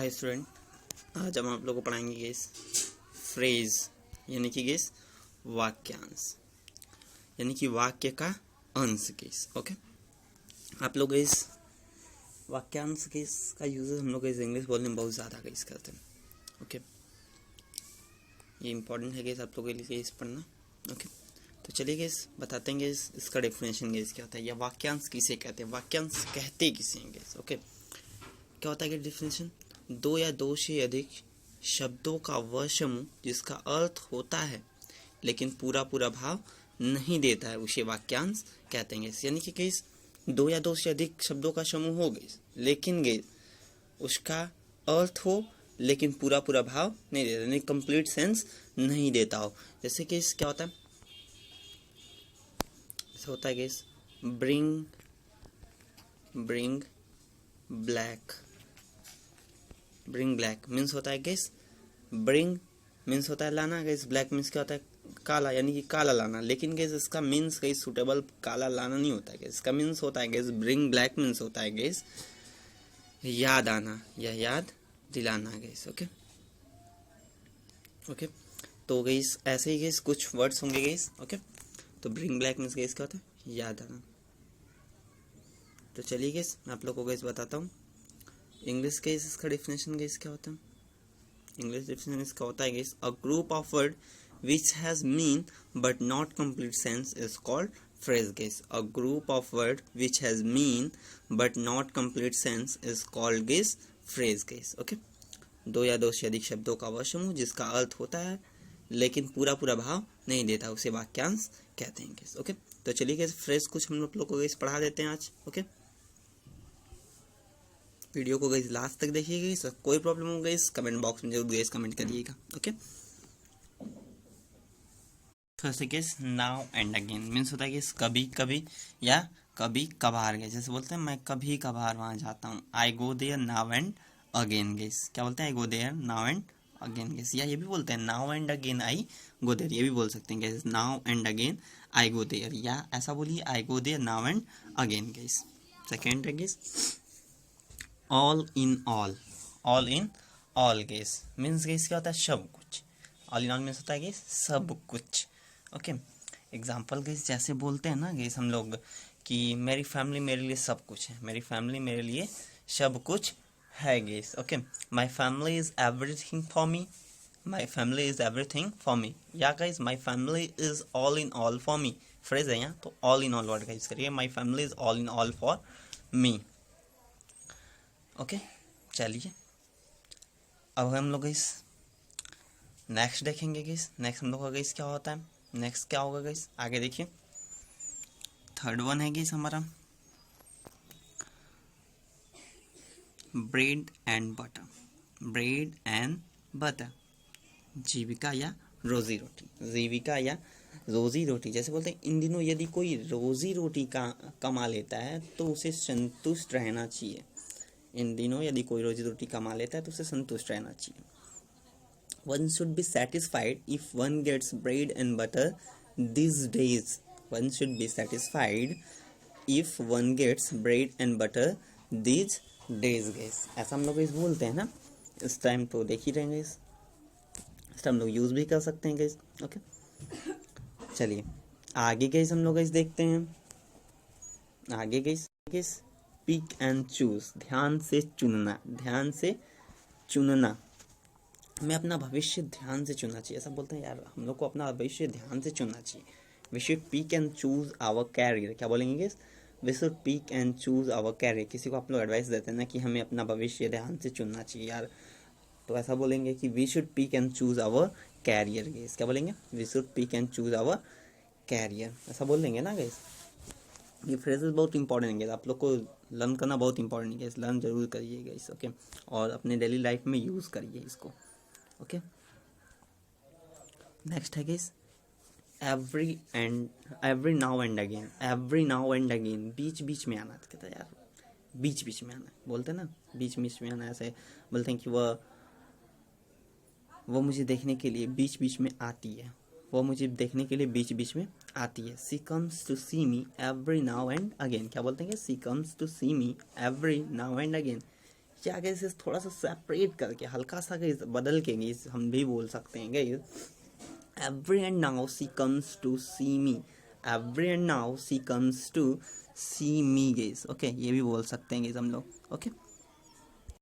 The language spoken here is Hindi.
हाय स्टूडेंट, आज हम आप लोगों को पढ़ाएंगे गेस फ्रेज यानी कि गेस वाक्यांश यानी कि वाक्य का अंश गेस। ओके, आप लोग गेस वाक्यांश गेस का यूज हम लोग गेस इंग्लिश बोलने में बहुत ज़्यादा गेस करते हैं। ओके, ये इंपॉर्टेंट है गेस आप लोगों के लिए गेस पढ़ना। ओके, तो चलिए गेस बताते हैं गेस इसका डेफिनेशन गेस क्या होता है या वाक्यांश किसे कहते हैं, वाक्यांश कहते किसे हैं गेस। ओके, क्या होता है डेफिनेशन? दो या दो से अधिक शब्दों का वह समूह जिसका अर्थ होता है लेकिन पूरा पूरा भाव नहीं देता है उसे वाक्यांश कहते हैं। यानी कि केस दो या दो से अधिक शब्दों का समूह हो गए लेकिन गे उसका अर्थ हो लेकिन पूरा पूरा भाव नहीं देता, यानी कंप्लीट सेंस नहीं देता हो। जैसे कि क्या होता है, ऐसा होता है guys bring bring black means होता है गेस ब्रिंग मीन्स होता है लाना गेस, ब्लैक मीन्स क्या होता है काला, यानी कि काला लाना। लेकिन गेस इसका मीन्स गेस सुटेबल काला लाना नहीं होता है गेस, इसका मीन्स होता है गेस ब्रिंग ब्लैक मीन्स होता है गेस याद आना या याद दिलाना गेस। ओके ओके, तो गेस ऐसे ही गेस कुछ वर्ड्स होंगे गेस। ओके, तो ब्रिंग ब्लैक मीन्स गेस क्या होता है याद आना। तो चलिए गेस मैं आप लोग को गेस बताता हूँ इंग्लिश केस इसका डेफिनेशन गेस क्या होता है। इंग्लिश डेफिनेशन इसका होता है guys a group of word which has mean but not complete sense is called phrase guys. A group of word which has mean but not complete sense is called guys phrase guys. Okay, दो या दो से अधिक शब्दों का वह समूह जिसका अर्थ होता है लेकिन पूरा पूरा भाव नहीं देता उसे वाक्यांश कहते हैं गेस। ओके, तो चलिए गेस फ्रेज कुछ हम लोग को गेस पढ़ा देते हैं आज। ओके, वीडियो को गाइस लास्ट तक देखिएगा। सर कोई प्रॉब्लम हो गाइस कमेंट बॉक्स में जरूर गाइस कमेंट करिएगा। Okay, first case now and again means होता है कि कभी कभी या कभी कभार गए, जैसे बोलते हैं मैं कभी कभार वहां जाता हूँ, I go there now and again guys. क्या बोलते हैं? I go there now and again guys. या ये भी बोलते हैं now and again I go there, ये भी बोल सकते हैं guys now and again I go there, या ऐसा बोलिए I go there now and again guys. Second है guys all in all guys means guys क्या होता है सब कुछ। ऑल इन ऑल मीन्स होता है गेस सब कुछ। ओके, एग्जाम्पल गेस जैसे बोलते हैं ना गेस हम लोग कि मेरी फैमिली मेरे लिए सब कुछ है, मेरी फैमिली मेरे लिए सब कुछ है guys. Okay, my family is everything for me, my family is everything for me, या guys my family is all in all for me phrase है यहाँ, तो ऑल इन ऑल वर्ड का यूज करिए, my family is all in all for me. Okay, चलिए अब हम लोग इस नेक्स्ट देखेंगे गाइस। नेक्स्ट हम लोग का गाइस क्या होता है, नेक्स्ट क्या होगा गाइस आगे देखिए। थर्ड वन है गाइस हमारा ब्रेड एंड बटर, जीविका या रोजी रोटी। जैसे बोलते हैं इन दिनों यदि कोई रोजी रोटी का कमा लेता है तो उसे संतुष्ट रहना चाहिए। इन दिनों यदि कोई रोजी रोटी कमा लेता है तो उसे संतुष्ट रहना चाहिए। One should be satisfied if one gets bread and butter these days. One should be satisfied if one gets bread and butter these days guys। ऐसा हम लोग इस बोलते हैं ना, इस टाइम तो देख ही रहेंगे, इस टाइम हम लोग यूज भी कर सकते हैं गाइस। ओके, चलिए आगे गाइस हम लोग इस देखते हैं। आगे गाइस पिक एंड चूज, ध्यान से चुनना, हमें अपना भविष्य ध्यान से चुनना चाहिए। ऐसा बोलते हैं यार हम लोग को अपना भविष्य ध्यान से चुनना चाहिए। We should pick and choose our career, क्या बोलेंगे? We should pick and choose our career. किसी को आप लोग एडवाइस देते हैं ना कि हमें अपना भविष्य ध्यान से चुनना चाहिए यार, तो ऐसा बोलेंगे कि we should pick and choose our career guys. क्या बोलेंगे? We should pick and choose our career, ऐसा बोल देंगे ना गेस। ये फ्रेजेस बहुत इंपॉर्टेंट है, आप लोग को लर्न करना बहुत इंपॉर्टेंट है, लर्न जरूर करिए गाइस। ओके, और अपने डेली लाइफ में यूज करिए इसको। ओके, नेक्स्ट है guys every now and again, बीच में आना। कहता है यार बीच में आना, बोलते हैं ना बीच में आना, ऐसे बोलते हैं कि वो मुझे देखने के लिए बीच में आती है, वो मुझे देखने के लिए बीच में आती है। She comes to see me every now and again, क्या बोलते हैं? She comes to see me every now and again, या गैस इस थोड़ा सा सेपरेट करके हल्का सा गैस बदल के गैस हम भी बोल सकते हैं guys, every and now she comes to see me, every and now she comes to see me guys. Okay, ये भी बोल सकते हैं गैस हम लोग। ओके